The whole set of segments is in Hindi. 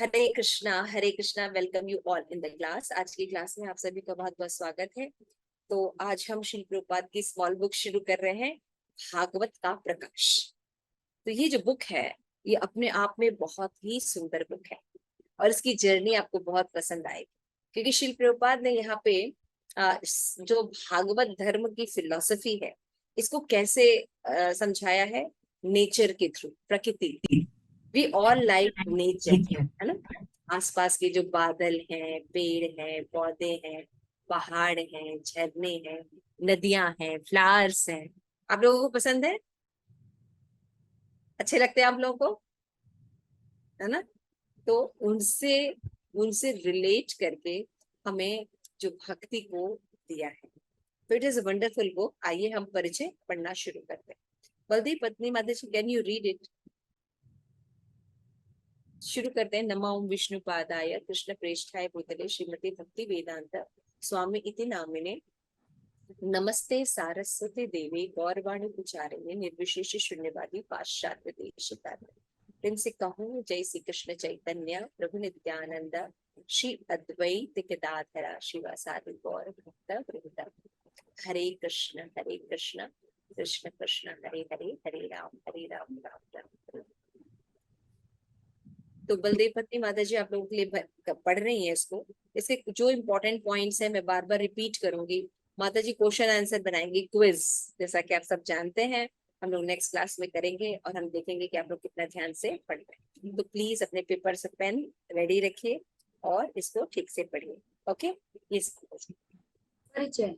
Hare Krishna. Welcome you all in the class. आज की क्लास में आप सभी का बहुत बहुत स्वागत है। तो आज हम श्रील प्रभुपाद की स्मॉल बुक शुरू कर रहे हैं, भागवत का प्रकाश। तो ये जो बुक है, ये अपने आप में बहुत ही सुंदर बुक है और इसकी जर्नी आपको बहुत पसंद आएगी, क्योंकि श्रील प्रभुपाद ने यहाँ पे जो भागवत धर्म की फिलॉसफी है, इसको कैसे समझाया है, नेचर के थ्रू, प्रकृति। वी ऑल लाइक नेचर, है ना। आसपास के जो बादल हैं, पेड़ हैं, पौधे हैं, पहाड़ हैं, झरने हैं, नदियां हैं, फ्लावर्स हैं, आप लोगों को पसंद है? अच्छे लगते हैं आप लोगों को, है ना। तो उनसे उनसे रिलेट करके हमें जो भक्ति को दिया है, तो it is a wonderful book. आइए हम परिचय पढ़ना शुरू करते हैं। बलदेव पत्नी माता जी, कैन यू रीड इट? शुरू करते हैं। नमो ओम विष्णु पादाय कृष्ण प्रेष्ठाय भूतले श्रीमती भक्ति वेदांत स्वामी इति नामिने नमस्ते सारस्वती देवी गौरवाणी विचारिणे निर्विशेष शून्यवादी पाश्चात्य देशितारणे। प्रेम से कहूँ जय श्री कृष्ण चैतन्य प्रभु नित्यानंद श्री अद्वैत गदाधरा शिवासादि गौर भक्त वृंद। हरे कृष्ण कृष्ण कृष्ण हरे हरे, हरे राम राम राम हरे। तो बलदेव पत्नी माता जी आप लोगों के लिए पढ़ रही हैं इसको। इसके जो इम्पोर्टेंट पॉइंट्स है मैं बार बार रिपीट करूंगी। माता जी क्वेश्चन आंसर बनाएंगे, क्विज, जैसा कि आप सब जानते हैं। हम लोग नेक्स्ट क्लास में करेंगे और हम देखेंगे कि आप लोग कितना ध्यान से पढ़ रहे हैं। तो प्लीज अपने पेपर से पेन रेडी रखिए और इसको ठीक से पढ़िए। ओके, ये परिचय।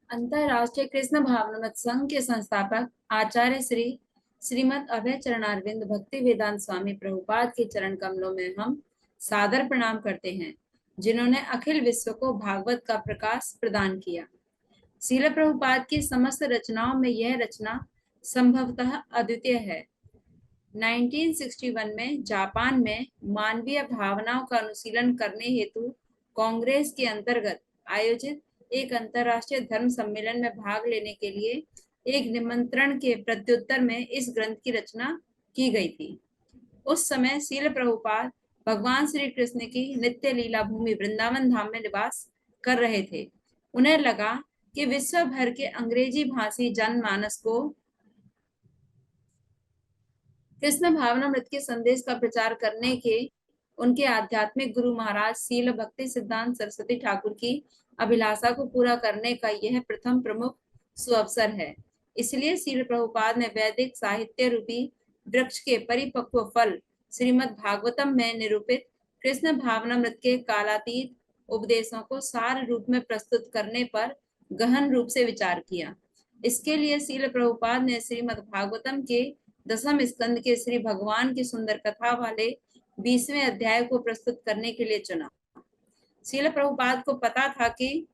अंतरराष्ट्रीय कृष्ण भावनामृत संघ के संस्थापक आचार्य श्रीमद अभय चरणारविंद भक्ति वेदांत स्वामी प्रभुपाद के चरण कमलों में हम सादर प्रणाम करते हैं, जिन्होंने अखिल विश्व को भागवत का प्रकाश प्रदान किया। श्रील प्रभुपाद की समस्त रचनाओं में यह रचना संभवतः अद्वितीय है। 1961 में जापान में मानवीय भावनाओं का अनुशीलन करने हेतु कांग्रेस के अंतर्गत आयोजित एक अंतर्राष्ट्रीय धर्म सम्मेलन में भाग लेने के लिए एक निमंत्रण के प्रत्युत्तर में इस ग्रंथ की रचना की गई थी। उस समय श्रील प्रभुपाद भगवान श्री कृष्ण की नित्य लीला भूमि वृंदावन धाम में निवास कर रहे थे। उन्हें लगा कि विश्व भर के अंग्रेजी भाषी जनमानस को कृष्ण भावनामृत के संदेश का प्रचार करने के उनके आध्यात्मिक गुरु महाराज शील भक्ति सिद्धांत सरस्वती ठाकुर की अभिलाषा को पूरा करने का यह प्रथम प्रमुख सुअवसर है। इसलिए शील प्रभुपाद ने वैदिक साहित्य रूपी वृक्ष के परिपक्व फल श्रीमद् भागवतम में निरूपित कृष्ण भावनामृत के कालातीत उपदेशों को सार रूप में प्रस्तुत करने पर गहन रूप से विचार किया। इसके लिए शील प्रभुपाद ने श्रीमद् भागवतम के दसम स्कंद के श्री भगवान की सुंदर कथा वाले 20वें अध्याय को प्रस्तुत करने के लिए चुना। श्रील प्रभुपाद को पता था कि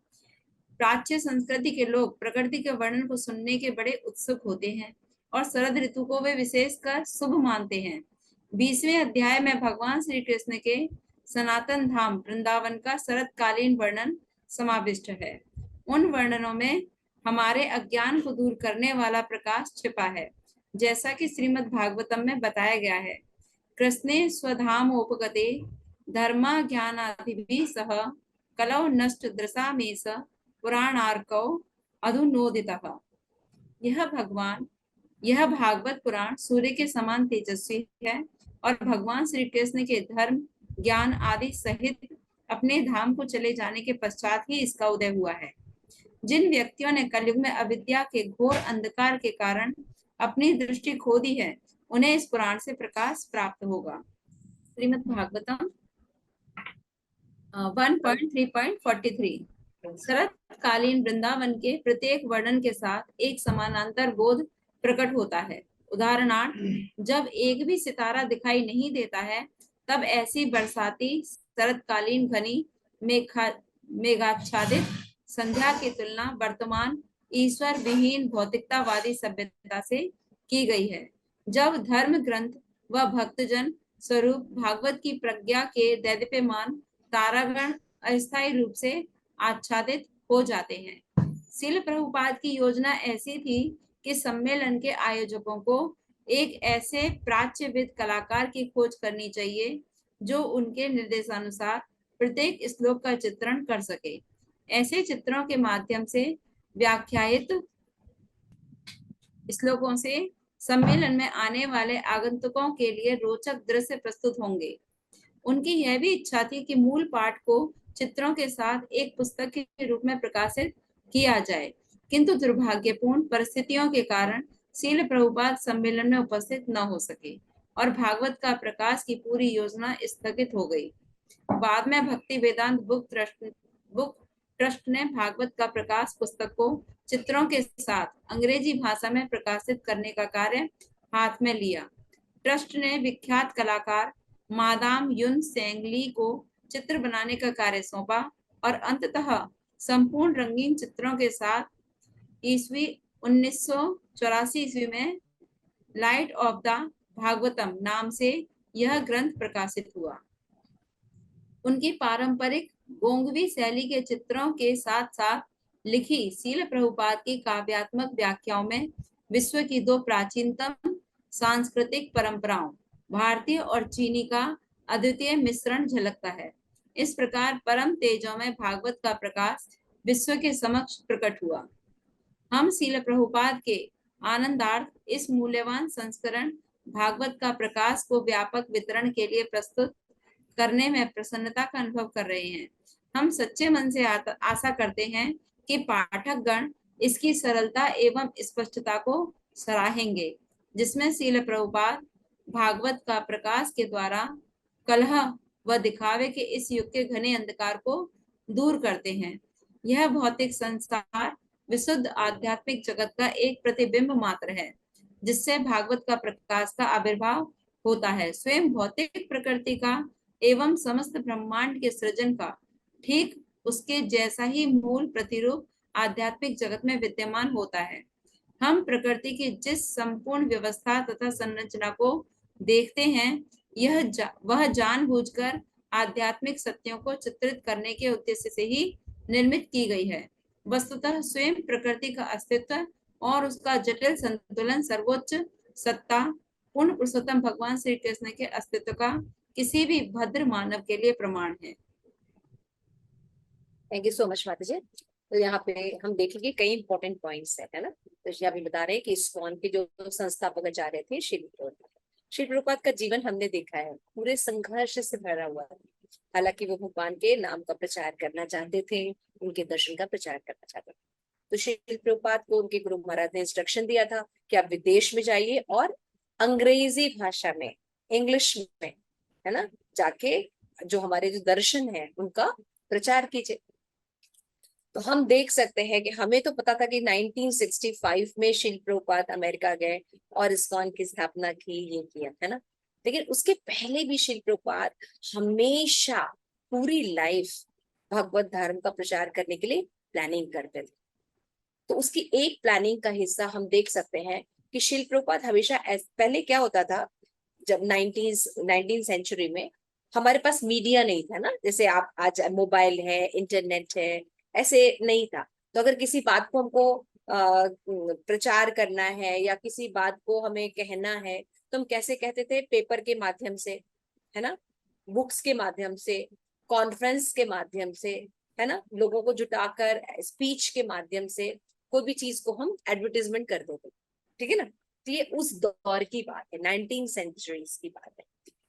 प्राच्य संस्कृति के लोग प्रकृति के वर्णन को सुनने के बड़े उत्सुक होते हैं और शरद ऋतु को वे विशेषकर शुभ मानते हैं। 20वें अध्याय में भगवान श्री कृष्ण के सनातन धाम वृंदावन का शरतकालीन वर्णन समाविष्ट है। उन वर्णनों में हमारे अज्ञान को दूर करने वाला प्रकाश छिपा है, जैसा कि श्रीमद् भागवतम में बताया गया है। कृष्णे स्वधामोपगते धर्मा ज्ञानादिभिः सह कलौ नष्ट दृशामेष पुराणार्कौ अधुनोदितः। यह भागवत पुराण सूर्य के समान तेजस्वी है और भगवान श्री कृष्ण के धर्म ज्ञान आदि सहित अपने धाम को चले जाने के पश्चात ही इसका उदय हुआ है। जिन व्यक्तियों ने कलयुग में अविद्या के घोर अंधकार के कारण अपनी दृष्टि खो दी है, उन्हें इस पुराण से प्रकाश प्राप्त होगा। श्रीमद् भागवतम 1.3.43। शरतकालीन वृंदावन के प्रत्येक वर्णन के साथ एक समानांतर बोध प्रकट होता है। उदाहरणार्थ, जब एक भी सितारा दिखाई नहीं देता है, तब ऐसी बरसाती शरतकालीन घनी मेघाच्छादित संध्या की तुलना वर्तमान ईश्वर विहीन भौतिकतावादी सभ्यता से की गई है। जब धर्म ग्रंथ व भक्तजन स्वरूप भागवत की प्रज्ञा के दैदीप्यमान तारागण अस्थायी रूप से आच्छादित हो जाते हैं। शील प्रभुपाद की योजना ऐसी थी कि सम्मेलन के आयोजकों को एक ऐसे प्राच्यविद कलाकार की खोज करनी चाहिए जो उनके निर्देशानुसार प्रत्येक श्लोक का चित्रण कर सके। ऐसे चित्रों के माध्यम से व्याख्यायित श्लोकों से सम्मेलन में आने वाले आगंतुकों के लिए रोचक दृश्य प्रस्तुत होंगे। उनकी यह भी इच्छा थी कि मूल पाठ को चित्रों के साथ एक पुस्तक के रूप में प्रकाशित किया जाए, किंतु दुर्भाग्यपूर्ण परिस्थितियों के कारण शील प्रभुपाद सम्मेलन में उपस्थित न हो सके और भागवत का प्रकाश की पूरी योजना स्थगित हो गई। बाद में भक्ति वेदांत बुक ट्रस्ट ने भागवत का प्रकाश पुस्तक को चित्रों के साथ अंग्रेजी भाषा में प्रकाशित करने का कार्य हाथ में लिया। ट्रस्ट ने विख्यात कलाकार मादाम युन सेंग ली को चित्र बनाने का कार्य सौंपा और अंततः संपूर्ण रंगीन चित्रों के साथ ईस्वी 1984 ईस्वी में लाइट ऑफ द भागवतम नाम से यह ग्रंथ प्रकाशित हुआ। उनकी पारंपरिक गोंगवी शैली के चित्रों के साथ साथ लिखी शील प्रभुपाद की काव्यात्मक व्याख्याओं में विश्व की दो प्राचीनतम सांस्कृतिक परंपराओं, भारतीय और चीनी का अद्वितीय मिश्रण झलकता है। इस प्रकार परम तेजों में भागवत का प्रकाश विश्व के समक्ष प्रकट हुआ। हम शील प्रभुपाद के आनंदार्थ इस मूल्यवान संस्करण भागवत का प्रकाश को व्यापक वितरण के लिए प्रस्तुत करने में प्रसन्नता का अनुभव कर रहे हैं। हम सच्चे मन से आशा करते हैं कि पाठक गण इसकी सरलता एवं स्पष्टता को सराहेंगे, जिसमें शील प्रभुपाद भागवत का प्रकाश के द्वारा कलह व दिखावे के इस युग के घने अंधकार को दूर करते हैं। यह भौतिक संसार विशुद्ध आध्यात्मिक जगत का एक प्रतिबिंब मात्र है, जिससे भागवत का प्रकाश का आविर्भाव होता है। स्वयं भौतिक प्रकृति का एवं समस्त ब्रह्मांड के सृजन का ठीक उसके जैसा ही मूल प्रतिरूप आध्यात्मिक जगत में विद्यमान होता है। हम प्रकृति की जिस संपूर्ण व्यवस्था तथा संरचना को देखते हैं, वह जानबूझकर आध्यात्मिक सत्यों को चित्रित करने के उद्देश्य से ही निर्मित की गई है। वस्तुतः स्वयं प्रकृति का अस्तित्व और उसका जटिल संतुलन सर्वोच्च सत्ता पूर्ण पुरुषोत्तम भगवान श्री कृष्ण के अस्तित्व का किसी भी भद्र मानव के लिए प्रमाण है। थैंक यू सो मच माता जी। तो यहाँ पे हम देखेंगे कई इंपॉर्टेंट पॉइंट्स है ना। तो यहाँ भी बता रहे हैं कि इस्कॉन के जो संस्थापक आचार्य थे श्री प्रभुपाद का जीवन हमने देखा है, पूरे संघर्ष से भरा हुआ है। हालांकि वो भगवान के नाम का प्रचार करना चाहते थे, उनके दर्शन का प्रचार करना चाहते थे। तो श्री प्रभुपाद को उनके गुरु महाराज ने इंस्ट्रक्शन दिया था कि आप विदेश में जाइए और अंग्रेजी भाषा में, इंग्लिश में, है ना, जाके जो हमारे जो दर्शन है उनका प्रचार कीजिए। तो हम देख सकते हैं कि हमें तो पता था कि 1965 में श्री प्रभुपाद अमेरिका गए और इस्कॉन की स्थापना की, ये किया, है ना। लेकिन उसके पहले भी श्री प्रभुपाद हमेशा पूरी लाइफ भगवत धर्म का प्रचार करने के लिए प्लानिंग करते थे। तो उसकी एक प्लानिंग का हिस्सा हम देख सकते हैं कि श्री प्रभुपाद हमेशा पहले क्या होता था, जब 19th सेंचुरी में हमारे पास मीडिया नहीं था ना, जैसे आप आज मोबाइल है, इंटरनेट है, ऐसे नहीं था। तो अगर किसी बात को हमको प्रचार करना है या किसी बात को हमें कहना है तो हम कैसे कहते थे? पेपर के माध्यम से, है ना, बुक्स के माध्यम से, कॉन्फ्रेंस के माध्यम से, है ना, लोगों को जुटाकर स्पीच के माध्यम से कोई भी चीज को हम एडवर्टीजमेंट कर देते, ठीक है ना। तो ये उस दौर की बात है, 19th सेंचुरीज की बात है।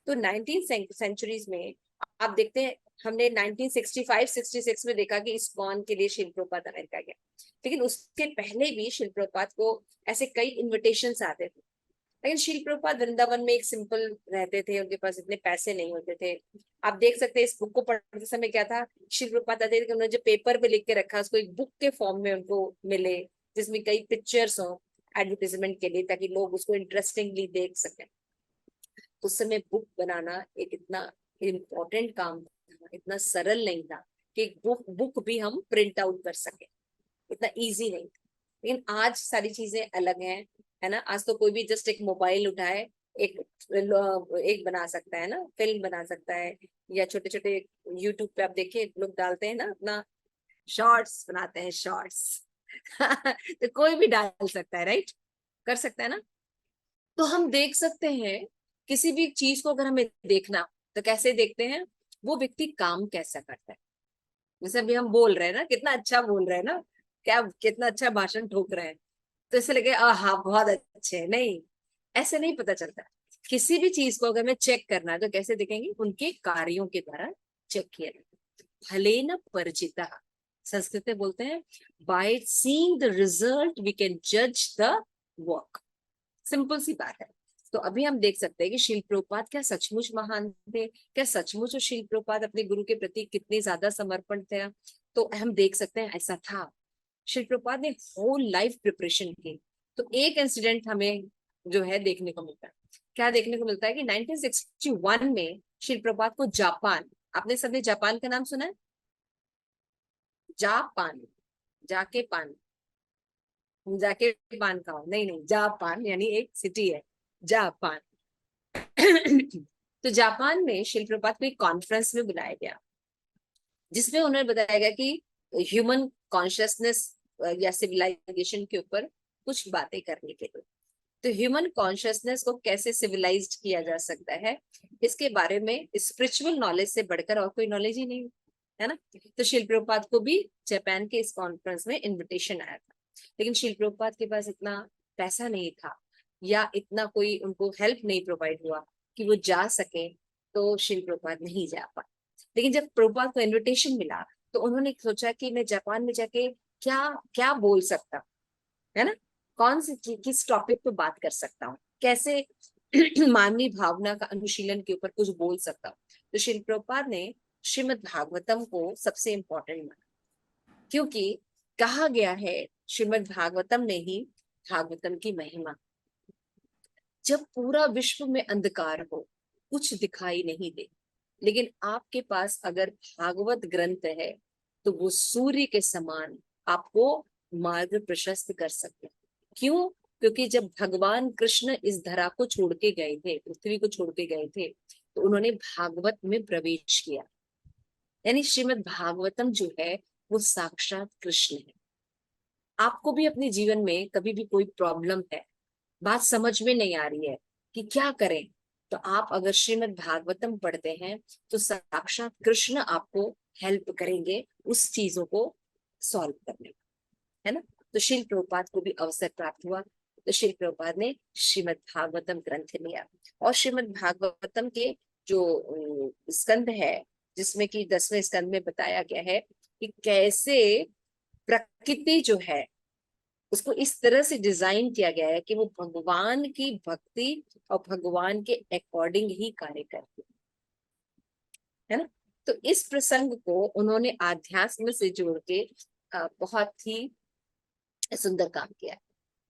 तो 19th सेंचुरीज में आप देखते हैं, हमने 1965-66 में देखा कि इस्कॉन के लिए श्री प्रभुपाद अमेरिका गया, लेकिन उसके पहले भी श्री प्रभुपाद को ऐसे कई इन्विटेशंस आते थे। लेकिन श्री प्रभुपाद वृंदावन में एक सिंपल रहते थे, उनके पास इतने पैसे नहीं होते थे। आप देख सकते हैं इस बुक को पढ़ते समय क्या था, श्री प्रभुपाद आते थे कि उन्होंने जो पेपर पे लिख के रखा उसको एक बुक के फॉर्म में उनको मिले, जिसमें कई पिक्चर्स हो एडवर्टीजमेंट के लिए, ताकि लोग उसको इंटरेस्टिंगली देख सकें। उस समय बुक बनाना एक इतना इम्पोर्टेंट काम था, इतना सरल नहीं था कि बुक भी हम प्रिंट आउट कर सके, इतना इजी नहीं था। लेकिन आज सारी चीजें अलग हैं, है ना। आज तो कोई भी जस्ट एक मोबाइल उठाए एक बना सकता है ना, फिल्म बना सकता है, या छोटे छोटे यूट्यूब पे आप देखिए लोग डालते हैं ना अपना शॉर्ट्स बनाते हैं, शॉर्ट्स तो कोई भी डाल सकता है, राइट, कर सकता है ना। तो हम देख सकते हैं किसी भी चीज को अगर हमें देखना, तो कैसे देखते हैं, वो व्यक्ति काम कैसा करता है। जैसे अभी हम बोल रहे हैं ना, कितना अच्छा बोल रहे हैं ना, क्या कितना अच्छा भाषण ठोक रहे हैं, तो ऐसे लगे हाँ बहुत अच्छे हैं। नहीं, ऐसे नहीं पता चलता। किसी भी चीज को अगर मैं चेक करना है तो कैसे देखेंगे, उनके कार्यों के द्वारा चेक किया जाता है। फलेन परिचिता, संस्कृत में बोलते हैं by seeing the result we can जज द वर्क। सिंपल सी बात है। तो अभी हम देख सकते हैं कि शिल प्रभुपाद क्या सचमुच महान थे, क्या सचमुच शिल प्रभुपाद अपने गुरु के प्रति कितने ज्यादा समर्पण थे। तो हम देख सकते हैं ऐसा था। शिल प्रभुपाद ने होल लाइफ प्रिपरेशन की। तो एक इंसिडेंट हमें जो है देखने को मिलता है, क्या देखने को मिलता है कि 1961 में शिल प्रभुपाद को जापान, आपने सबने जापान का नाम सुना है, जापान, जाके पान, जाके पान खाओ, नहीं नहीं, जापान यानी एक सिटी है, जापान। तो जापान में शिल प्रभुपाद को एक कॉन्फ्रेंस में बुलाया गया, जिसमें उन्हें बताया गया कि ह्यूमन कॉन्शियसनेस या सिविलाइजेशन के ऊपर कुछ बातें करने के लिए। तो ह्यूमन कॉन्शियसनेस को कैसे सिविलाइज्ड किया जा सकता है, इसके बारे में स्पिरिचुअल नॉलेज से बढ़कर और कोई नॉलेज ही नहीं है ना। तो शिल प्रभुपाद को भी जापान के इस कॉन्फ्रेंस में इनविटेशन आया था, लेकिन शिल प्रभुपाद के पास इतना पैसा नहीं था या इतना कोई उनको हेल्प नहीं प्रोवाइड हुआ कि वो जा सके। तो शिल प्रभुपाद नहीं जा पाए। लेकिन जब प्रभुपाद को इनविटेशन मिला तो उन्होंने सोचा कि मैं जापान में जाके क्या क्या बोल सकता हूँ, है ना, कौन सी किस टॉपिक पे बात कर सकता हूँ, कैसे मानवीय भावना का अनुशीलन के ऊपर कुछ बोल सकता हूँ। तो श्रील प्रभुपाद ने श्रीमद् भागवतम को सबसे इंपॉर्टेंट माना, क्योंकि कहा गया है श्रीमद् भागवतम ने ही भागवतम की महिमा। जब पूरा विश्व में अंधकार हो, कुछ दिखाई नहीं दे, लेकिन आपके पास अगर भागवत ग्रंथ है तो वो सूर्य के समान आपको मार्ग प्रशस्त कर सकते हैं। क्यों? क्योंकि जब भगवान कृष्ण इस धरा को छोड़ के गए थे, पृथ्वी को छोड़ के गए थे, तो उन्होंने भागवत में प्रवेश किया। यानी श्रीमद् भागवतम जो है वो साक्षात कृष्ण है। आपको भी अपने जीवन में कभी भी कोई प्रॉब्लम है, बात समझ में नहीं आ रही है कि क्या करें, तो आप अगर श्रीमद् भागवतम पढ़ते हैं तो साक्षात कृष्ण आपको हेल्प करेंगे उस चीजों को सॉल्व करने में, है ना। तो श्रील प्रभुपाद को भी अवसर प्राप्त हुआ, तो श्रील प्रभुपाद ने श्रीमद् भागवतम ग्रंथ लिया। और श्रीमद् भागवतम के जो स्कंद है, जिसमें कि 10वें स्कंद में बताया गया है कि कैसे प्रकृति जो है उसको इस तरह से डिजाइन किया गया है कि वो भगवान की भक्ति और भगवान के अकॉर्डिंग ही कार्य करती है ना। तो इस प्रसंग को उन्होंने आध्यात्म से जोड़ के बहुत ही सुंदर काम किया है।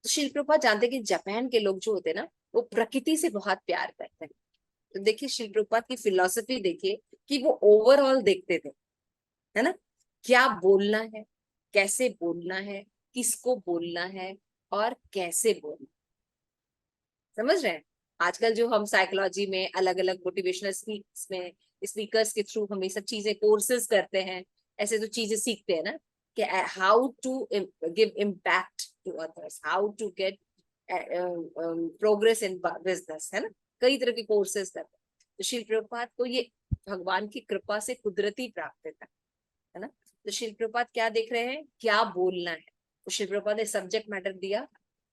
तो शिल प्रभुपाद जानते हैं कि जापान के लोग जो होते हैं ना, वो प्रकृति से बहुत प्यार करते हैं। तो देखिए शिल प्रभुपाद की फिलॉसफी देखिए कि वो ओवरऑल देखते थे, है ना, क्या बोलना है, कैसे बोलना है, किसको बोलना है और कैसे बोलना। समझ रहे हैं? आजकल जो हम साइकोलॉजी में अलग अलग मोटिवेशनल स्पीकर्स के थ्रू हम ये सब चीजें कोर्सेज करते हैं, ऐसे तो चीजें सीखते हैं ना कि how to give impact to others, how to get progress in business, है ना, कई तरह के कोर्सेज करते हैं। तो श्री प्रभुपाद को ये भगवान की कृपा से कुदरती प्राप्त था, है ना। तो श्री प्रभुपाद क्या देख रहे हैं, क्या बोलना है। तो श्री प्रभुपाद ने सब्जेक्ट मैटर दिया,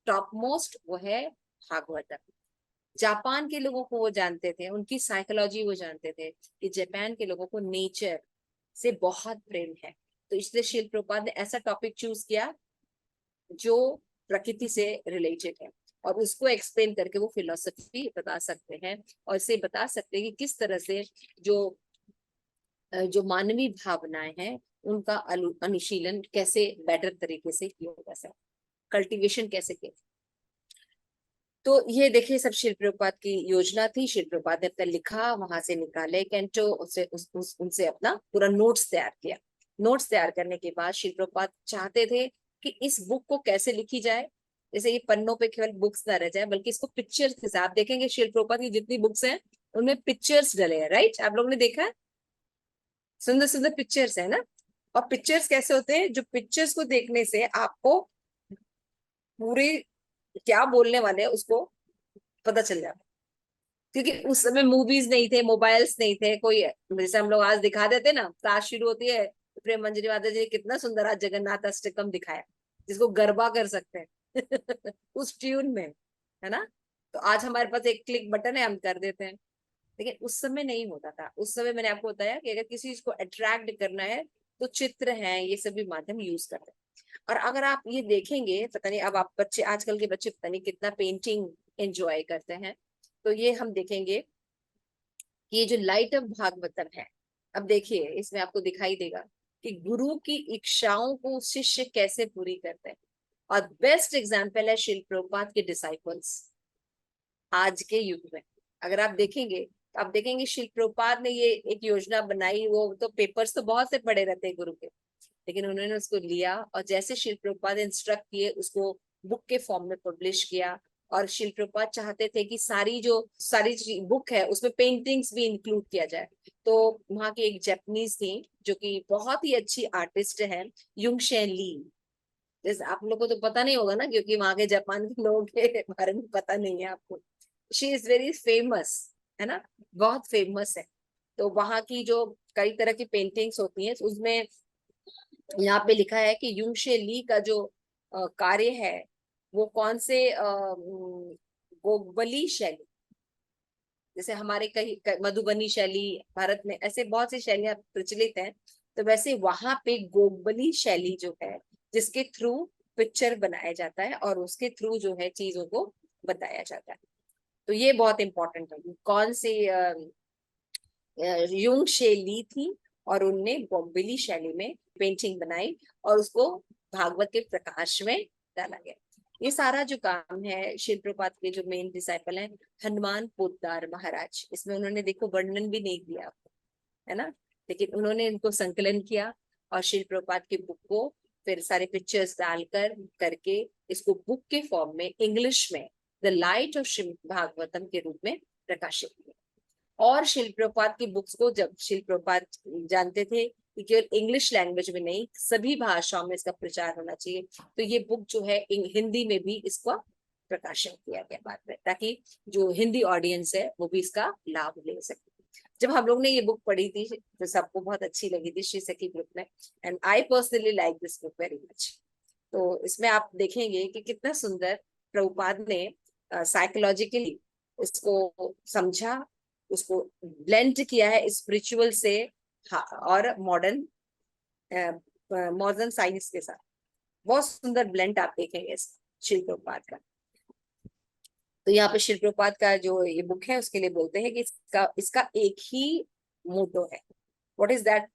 टॉप मोस्ट वो है भागवतम। जापान के लोगों को वो जानते थे, उनकी साइकोलॉजी वो जानते थे कि जापान के लोगों को नेचर से बहुत प्रेम है। तो इसलिए श्रील प्रभुपाद ने ऐसा टॉपिक चूज किया जो प्रकृति से रिलेटेड है, और उसको एक्सप्लेन करके वो फिलोसफी बता सकते हैं और इसे बता सकते हैं कि किस तरह से जो मानवीय भावनाएं हैं उनका अनुशीलन कैसे बेटर तरीके से किया जा सकता, कल्टीवेशन कैसे किया। तो ये देखिए सब श्री प्रभुपाद की योजना थी। श्री प्रभुपाद ने अपना लिखा, वहां से निकाले कैंटो, उनसे अपना पूरा नोट्स तैयार किया। नोट्स तैयार करने के बाद श्री प्रभुपाद चाहते थे कि इस बुक को कैसे लिखी जाए, जैसे ये पन्नों पे केवल बुक्स ना रह जाए, बल्कि इसको पिक्चर्स के साथ। देखेंगे श्री प्रभुपाद की जितनी बुक्स हैं उनमें पिक्चर्स डले हैं, राइट, आप लोगों ने देखा है, सुंदर सुंदर पिक्चर्स है ना। और पिक्चर्स कैसे होते हैं, जो पिक्चर्स को देखने से आपको पूरे क्या बोलने वाले हैं उसको पता चल जाता है। क्योंकि उस समय मूवीज नहीं थे, मोबाइल्स नहीं थे, कोई जैसे हम लोग आज दिखा देते ना, क्लास शुरू होती है, प्रेम मंजरी माता जी ने कितना सुंदर आज जगन्नाथ अष्टकम दिखाया, जिसको गरबा कर सकते हैं उस ट्यून में, है ना। तो आज हमारे पास एक क्लिक बटन है, हम कर देते हैं, लेकिन उस समय नहीं होता था। उस समय मैंने आपको बताया कि अगर किसी चीज को अट्रैक्ट करना है तो चित्र है, ये सभी माध्यम यूज करते हैं। और अगर आप ये देखेंगे, पता नहीं अब आप बच्चे, आजकल के बच्चे पता नहीं कितना पेंटिंग एंजॉय करते हैं, तो ये हम देखेंगे कि ये जो लाइट ऑफ भागवतम है, अब देखिए इसमें आपको दिखाई देगा कि गुरु की इच्छाओं को शिष्य कैसे पूरी करते हैं। और बेस्ट एग्जाम्पल है शिल प्रभुपाद के डिसाइपल्स आज के युग में। अगर आप देखेंगे तो आप देखेंगे शिल प्रभुपाद ने ये एक योजना बनाई, वो तो पेपर्स तो बहुत से पड़े रहते हैं गुरु के, लेकिन उन्होंने उसको लिया और जैसे शिल प्रभुपाद इंस्ट्रक्ट किए उसको बुक के फॉर्म में पब्लिश किया। और शिल प्रभुपाद चाहते थे कि सारी बुक है उसमें पेंटिंग्स भी इंक्लूड किया जाए। तो वहाँ की एक जापानीज थी जो कि बहुत ही अच्छी आर्टिस्ट है, युंग शेन ली। जैसे आप लोगों को तो पता नहीं होगा ना, क्योंकि वहां के जापान के लोगों के बारे में पता नहीं है आपको। शी इज वेरी फेमस, है ना, बहुत फेमस है। तो वहां की जो कई तरह की पेंटिंग्स होती हैं उसमें यहाँ पे लिखा है कि यूंगशे ली का जो कार्य है वो कौन से गोगबली शैली, जैसे हमारे मधुबनी शैली, भारत में ऐसे बहुत सी शैलियां प्रचलित हैं, तो वैसे वहां पे गोगबली शैली जो है जिसके थ्रू पिक्चर बनाया जाता है और उसके थ्रू जो है चीजों को बताया जाता है। तो ये बहुत इंपॉर्टेंट है, कौन सी युंग शैली थी, और उनने गोगबली शैली में पेंटिंग बनाई और उसको भागवत के प्रकाश में डाला गया। ये सारा जो काम है शिल प्रपात के जो मेन डिसाइपल हैं हनुमान पोद्दार महाराज, इसमें उन्होंने देखो वर्णन भी नहीं दिया, है ना, लेकिन उन्होंने इनको संकलन किया और शिल प्रपात की बुक को फिर सारे पिक्चर्स डालकर करके इसको बुक के फॉर्म में इंग्लिश में the light of Shrimad Bhagavatam के रूप में प्रकाशित किया। और शिल प्रपात की बुक्स को जब शिल प्रपात जानते थे कि केवल इंग्लिश लैंग्वेज में नहीं सभी भाषाओं में इसका प्रचार होना चाहिए, तो ये बुक जो है हिंदी में भी इसका प्रकाशन किया गया बाद में, ताकि जो हिंदी ऑडियंस है वो भी इसका लाभ ले सके। जब हम लोग ने ये बुक पढ़ी थी तो सबको बहुत अच्छी लगी थी, श्री सखी ग्रुप में, and I personally like this book very much. तो इसमें आप देखेंगे कि कितना सुंदर प्रभुपाद ने साइकोलॉजिकली इसको समझा, उसको ब्लेंड किया है स्पिरिचुअल से, और मॉडर्न मॉडर्न साइंस के साथ। बहुत सुंदर ब्लेंड आप देखेंगे इस शिल प्रभुपाद का। तो यहाँ पे शिल प्रभुपाद का जो ये बुक है उसके लिए बोलते हैं कि इसका इसका एक ही मोटो है। What is that?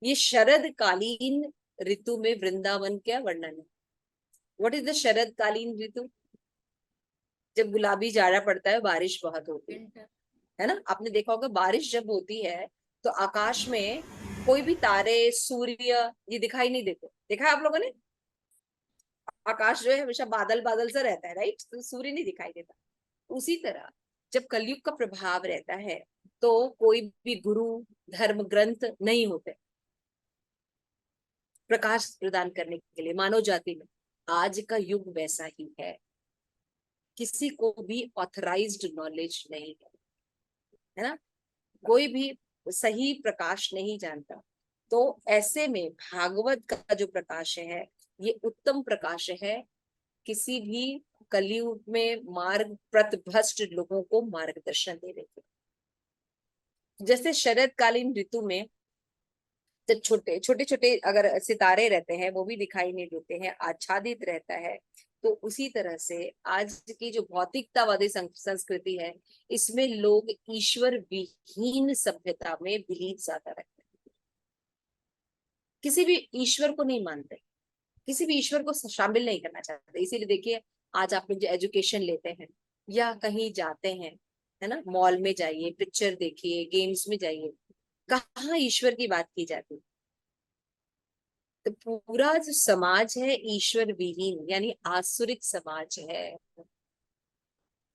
ये शरद कालीन ऋतु में वृंदावन का वर्णन है। व्हाट इज द शरद कालीन ऋतु? जब गुलाबी जाड़ा पड़ता है, बारिश बहुत होती है ना। आपने देखा होगा बारिश जब होती है तो आकाश में कोई भी तारे, सूर्य ये दिखाई नहीं देते। देखा है आप लोगों ने? आकाश जो है हमेशा बादल बादल सा रहता है, राइट, तो सूर्य नहीं दिखाई देता। उसी तरह जब कलयुग का प्रभाव रहता है तो कोई भी गुरु, धर्म ग्रंथ नहीं होते प्रकाश प्रदान करने के लिए मानव जाति में। आज का युग वैसा ही है, किसी को भी ऑथराइज्ड नॉलेज नहीं है ना, कोई भी सही प्रकाश नहीं जानता। तो ऐसे में भागवत का जो प्रकाश है ये उत्तम प्रकाश है, किसी भी कलयुग में मार्ग प्रतभ्रष्ट लोगों को मार्गदर्शन दे देते। जैसे शरदकालीन ऋतु में जब छोटे छोटे छोटे अगर सितारे रहते हैं वो भी दिखाई नहीं देते हैं, आच्छादित रहता है, तो उसी तरह से आज की जो भौतिकतावादी संस्कृति है इसमें लोग ईश्वर विहीन सभ्यता में बिलीव ज्यादा रहते हैं, किसी भी ईश्वर को नहीं मानते, किसी भी ईश्वर को शामिल नहीं करना चाहते। इसीलिए देखिए आज आप लोग जो एजुकेशन लेते हैं या कहीं जाते हैं, है ना, मॉल में जाइए, पिक्चर देखिए, गेम्स में जाइए, कहाँ ईश्वर की बात की जाती है? तो पूरा जो समाज है ईश्वर विहीन यानी आसुरिक समाज है।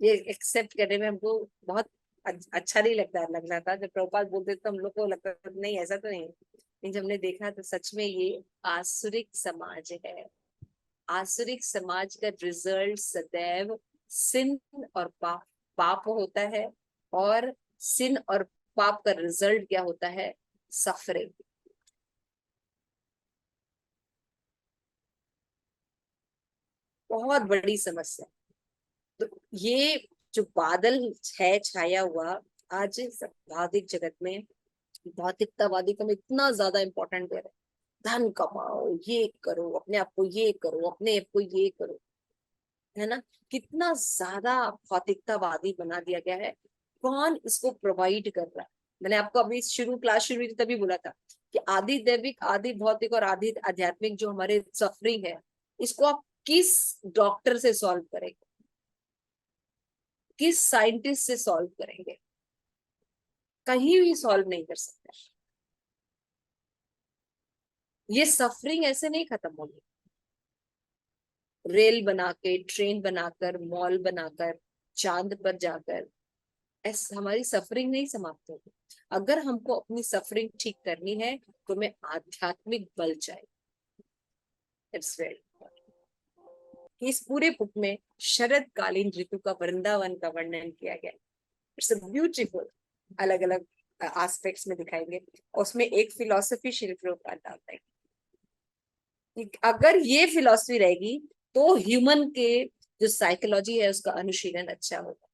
ये एक्सेप्ट करने में हमको बहुत अच्छा नहीं लग रहा था। जब प्रभुपाद बोलते तो हम लोग को लगता था नहीं ऐसा तो नहीं, लेकिन जब हमने देखा तो सच में ये आसुरिक समाज है। आसुरिक समाज का रिजल्ट सदैव सिन और पाप होता है, और सिन और पाप का रिजल्ट क्या होता है? सफरिंग। बहुत बड़ी समस्या। तो ये जो बादल है छाया हुआ आज भौतिक जगत में, भौतिकतावादी को हम इतना ज्यादा इम्पोर्टेंट दे रहे हैं। धन कमाओ, ये करो, अपने आप को ये करो, अपने आप को ये करो, है ना? कितना ज्यादा भौतिकतावादी बना दिया गया है। कौन इसको प्रोवाइड कर रहा है? मैंने आपको अभी क्लास शुरू हुई थी तभी बोला था कि आदि दैविक, आदि भौतिक और आदि आध्यात्मिक जो हमारे सफरिंग है, इसको आप किस डॉक्टर से सॉल्व करेंगे, किस साइंटिस्ट से सॉल्व करेंगे? कहीं भी सॉल्व नहीं कर सकते। ये सफरिंग ऐसे नहीं खत्म होगी। रेल बना के, ट्रेन बनाकर, मॉल बनाकर, चांद पर जाकर ऐसे हमारी सफरिंग नहीं समाप्त होगी। अगर हमको अपनी सफरिंग ठीक करनी है तो हमें आध्यात्मिक बल चाहिए। इट्स वेरी, इस पूरे बुक में शरदकालीन ऋतु का वृंदावन का वर्णन किया गया। It's beautiful. अलग अलग एस्पेक्ट्स में दिखाएंगे। उसमें एक फिलॉसफी शिल्प प्रभुपाद डालता है कि अगर ये फिलॉसफी रहेगी तो ह्यूमन के जो साइकोलॉजी है उसका अनुशीलन अच्छा होगा।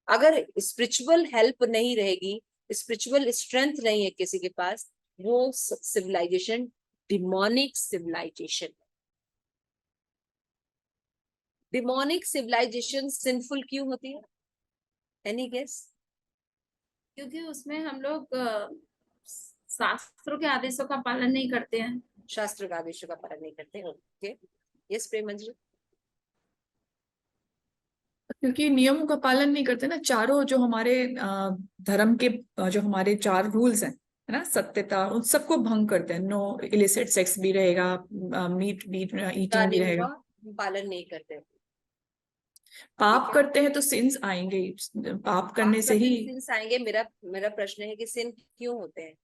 अगर स्पिरिचुअल हेल्प नहीं रहेगी, स्पिरिचुअल स्ट्रेंथ नहीं है किसी के पास, वो civilisation demonic civilisation. Demonic civilisation sinful क्यों होती है? Any guess? क्योंकि उसमें हम लोग शास्त्रों के आदेशों का पालन नहीं करते हैं। शास्त्र का आदेशों का पालन नहीं करते। ओके, यस प्रेम मंजरी। क्योंकि नियमों का पालन नहीं करते ना। चारों जो हमारे धर्म के जो हमारे चार रूल्स हैं, है ना, सत्यता, उन सबको भंग करते हैं। नो इलिसिट सेक्स भी रहेगा, मीट मीट ईटिंग भी नियम रहेगा। का पालन नहीं करते। पाप करते हैं तो सिंस आएंगे ही। पाप पाप करने से करते ही। सिंस आएंगे। मेरा मेरा प्रश्न है कि सिन क्यों होते हैं?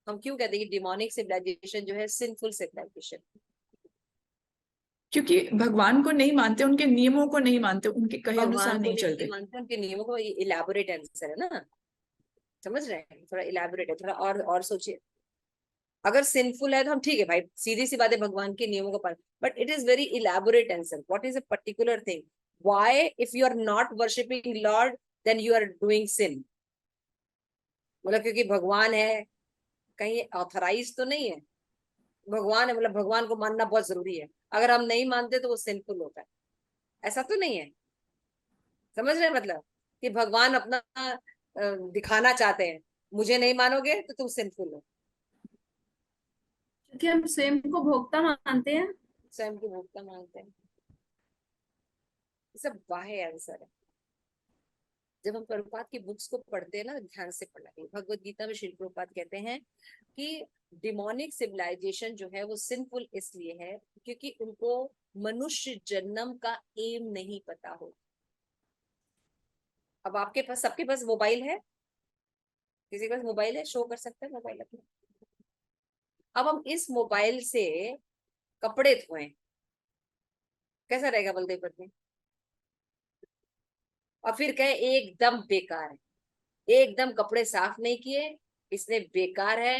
हम क्यों कहते हैं कि डिमोनिक सिविलाइजेशन जो है सिंफुल सिविलाइजेशन? क्योंकि भगवान को नहीं मानते, उनके नियमों को नहीं मानते, उनके कहे अनुसार भगवान को नहीं नहीं चलते। मानते, उनके नियमों को। इलेबोरेट आंसर है ना, समझ रहे हैं? थोड़ा इलेबोरेट है, थोड़ा और सोचिए। अगर सिंफुल है तो हम ठीक है भाई, सीधी सी बात है, भगवान के नियमों का पालन। But it is very elaborate answer. What is a particular thing? Why if you are not worshipping lord then you are doing sin? मतलब क्योंकि भगवान है, कहीं ऑथराइज तो नहीं है। भगवान है मतलब भगवान को मानना बहुत जरूरी है। अगर हम नहीं मानते तो वो सिंफुल होता है, ऐसा तो नहीं है। समझ रहे हैं मतलब कि भगवान अपना दिखाना चाहते हैं, मुझे नहीं मानोगे तो तुम सिंफुल हो। क्योंकि हम स्वयं को भोक्ता मानते हैं। स्वयं को भोक्ता मानते हैं। ये सब वाहे आंसर है। जब हम प्रभुपाद की बुक्स को पढ़ते हैं ना, ध्यान से पढ़ना चाहिए। भगवत गीता में श्री प्रभुपाद कहते हैं कि डिमोनिक सिविलाइजेशन जो है वो सिंफुल इसलिए है क्योंकि उनको मनुष्य जन्म का एम नहीं पता हो। अब आपके पास, सबके पास मोबाइल है? किसी के पास मोबाइल है? शो कर सकते हैं मोबाइल अपना। अब हम इस मोबाइल से कपड़े धोएं, कैसा रहेगा बलदेव पत्नी? और फिर कहे एकदम बेकार है, एकदम कपड़े साफ नहीं किए, इसने बेकार है।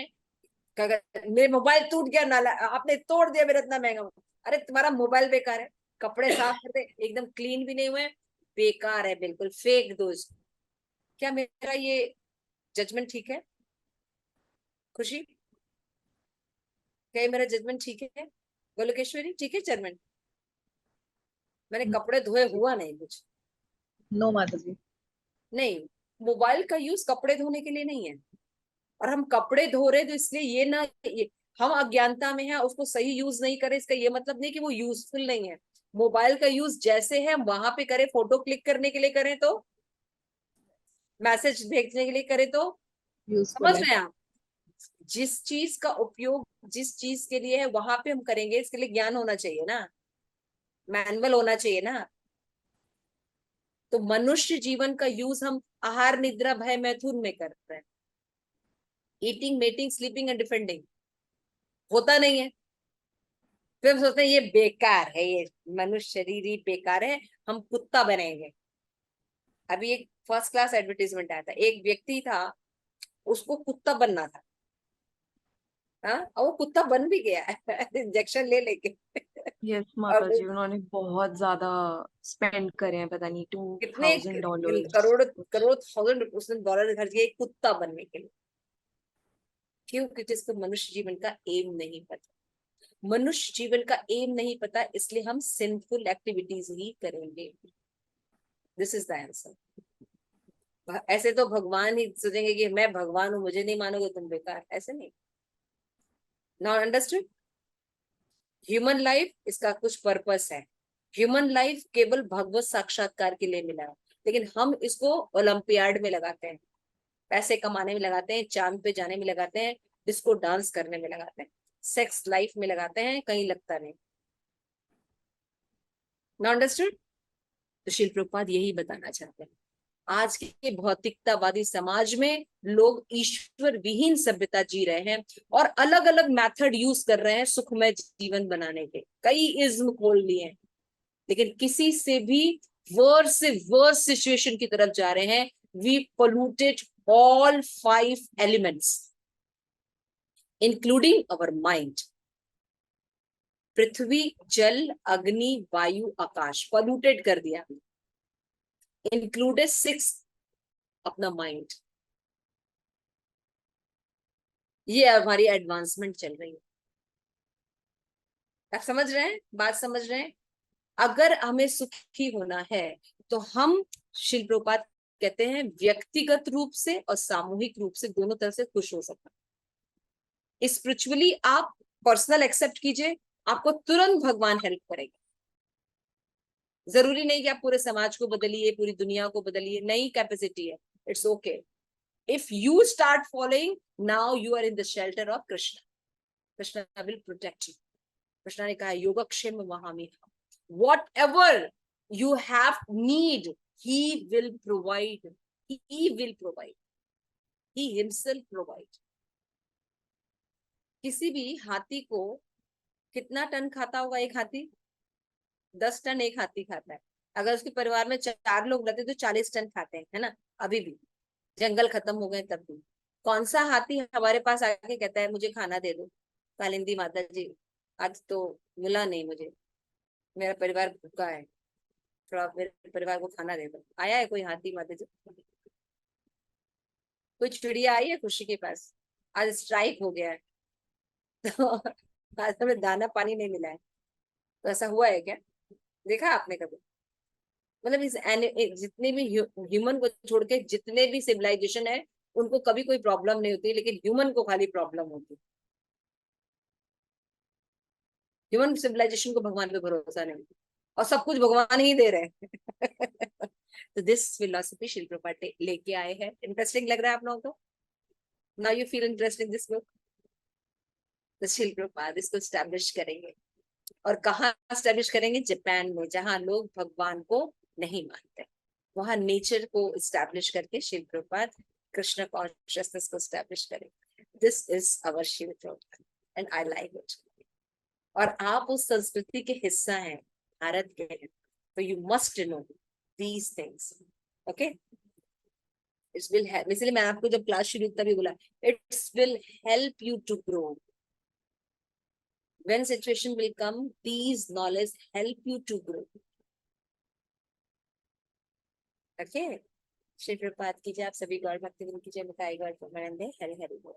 मेरे मोबाइल टूट गया, नाला आपने तोड़ दिया मेरा इतना महंगा मोबाइल। अरे तुम्हारा मोबाइल बेकार है, कपड़े साफ करते एकदम क्लीन भी नहीं हुए, बेकार है, बिल्कुल फेक दो इसको। क्या मेरा ये जजमेंट ठीक है? खुशी, क्या ये मेरा जजमेंट ठीक है? गोलोकेश्वरी, ठीक है जजमेंट? मैंने कपड़े धोए हुआ नहीं कुछ। नो माता जी। नहीं, मोबाइल का यूज कपड़े धोने के लिए नहीं है। और हम कपड़े धो रहे तो इसलिए ये ना, हम अज्ञानता में है, उसको सही यूज नहीं करें, इसका ये मतलब नहीं कि वो यूजफुल नहीं है। मोबाइल का यूज जैसे है वहां पे करें, फोटो क्लिक करने के लिए करें तो, मैसेज भेजने के लिए करें तो, यूजफुल समझ है। रहे हैं आप? जिस चीज का उपयोग जिस चीज के लिए है वहां पे हम करेंगे, इसके लिए ज्ञान होना चाहिए ना, मैनुअल होना चाहिए ना। तो मनुष्य जीवन का यूज हम आहार निद्रा भय मैथुन में कर रहे हैं। Eating mating sleeping and defending होता नहीं है। फिर हम सोचते हैं ये बेकार है, ये मनुष्य शरीर ही बेकार है, हम कुत्ता बनेंगे। अभी एक फर्स्ट क्लास एडवर्टीजमेंट आया था, एक व्यक्ति था, उसको कुत्ता बनना था, हाँ, और वो कुत्ता बन भी गया है इंजेक्शन ले लेके यस और माता वो जी, उन्होंने बहुत ज्यादा स्पेंड करे हैं, पता नहीं कितने $2,000 करोड़ कुछ। करोड़ थाउजेंड उसने डॉलर खर्च किए एक कुत्ता बनने के लिए। क्यों? क्योंकि इसको मनुष्य जीवन का एम नहीं पता। मनुष्य जीवन का एम नहीं पता, इसलिए हम सिंफुल एक्टिविटीज ही करेंगे। This is the answer. ऐसे तो भगवान ही सोचेंगे कि मैं भगवान हूं, मुझे नहीं मानोगे तुम बेकार, ऐसे नहीं। Not understood. ह्यूमन लाइफ, इसका कुछ पर्पस है। ह्यूमन लाइफ केवल भगवत साक्षात्कार के लिए मिला है, लेकिन हम इसको ओलंपियाड में लगाते हैं, पैसे कमाने में लगाते हैं, चांद पे जाने में लगाते हैं, डिस्को डांस करने में लगाते हैं, सेक्स लाइफ में लगाते हैं, कहीं लगता नहीं। Not understood. तो शिल प्रभुपाद यही बताना चाहते हैं, आज के भौतिकतावादी समाज में लोग ईश्वर विहीन सभ्यता जी रहे हैं और अलग अलग मेथड यूज कर रहे हैं सुखमय जीवन बनाने के, कई इज्म खोल लिए हैं, लेकिन किसी से भी वर्स से वर्स सिचुएशन की तरफ जा रहे हैं। We polluted all 5 elements including our mind. पृथ्वी, जल, अग्नि, वायु, आकाश पोल्यूटेड कर दिया, इंक्लूडेड 6 अपना माइंड। ये हमारी एडवांसमेंट चल रही है। आप समझ रहे हैं, बात समझ रहे हैं? अगर हमें सुखी होना है तो हम, शिल प्रभुपाद कहते हैं, व्यक्तिगत रूप से और सामूहिक रूप से दोनों तरह से खुश हो सकते हैं। स्पिरिचुअली आप पर्सनल एक्सेप्ट कीजिए, आपको तुरंत भगवान हेल्प करेगा। जरूरी नहीं कि आप पूरे समाज को बदलिए, पूरी दुनिया को बदलिए, नई कैपेसिटी है, it's okay. If you start following, now you are in the shelter of Krishna. Krishna will protect you. Krishna ने कहा योगक्षेम वहामी, whatever you have need, he will provide. He will provide. He himself provide. किसी भी हाथी को कितना टन खाता होगा एक हाथी? 10 टन एक हाथी खाता है। अगर उसके परिवार में 4 लोग रहते तो 40 टन खाते हैं, है ना? अभी भी जंगल खत्म हो गए तब भी। कौन सा हाथी हमारे पास आके कहता है मुझे खाना दे दो? कालिंदी माता जी, आज तो मिला नहीं मुझे, मेरा परिवार भूखा है, थोड़ा मेरे परिवार को खाना दे दो। आया है कोई हाथी माता जी? कोई चिड़िया आई है खुशी के पास? आज स्ट्राइक हो गया है तो आज हमें दाना पानी नहीं मिला है, तो ऐसा हुआ है क्या? देखा आपने कभी? मतलब जितने भी ह्यूमन को छोड़ के जितने भी सिविलाइजेशन है, उनको कभी कोई प्रॉब्लम नहीं होती, लेकिन ह्यूमन को खाली प्रॉब्लम होती है। ह्यूमन सिविलाइजेशन को भगवान पे भरोसा नहीं, और सब कुछ भगवान ही दे रहे हैं तो दिस फिलोसफी शिल प्रभुपाद लेके आए हैं। इंटरेस्टिंग लग रहा है आप लोगों को? Now you feel interesting this book. तो शिल प्रभुपाद इसको स्टैब्लिश करेंगे, और कहाँ स्टैब्लिश करेंगे? जापान में, जहां लोग भगवान को नहीं मानते, वहां नेचर को स्टैब्लिश करके शिल प्रभुपाद कृष्ण कॉन्शियसनेस को स्टैब्लिश करेंगे। दिस इज अवर शिल Prabhupada and I like it. और आप उस संस्कृति के हिस्सा हैं, भारत के हैं, तो you must know these things. Okay, it's will help. इसलिए मैं आपको जब क्लास शुरू तभी बोला, it's will help you to grow. When situation will come, these knowledge help you to grow. Okay? Shri Prabhupada की जय, आप सभी गौर भक्तजन की जय, मुखाई गौर परमानंदे, हरि हरि बोल।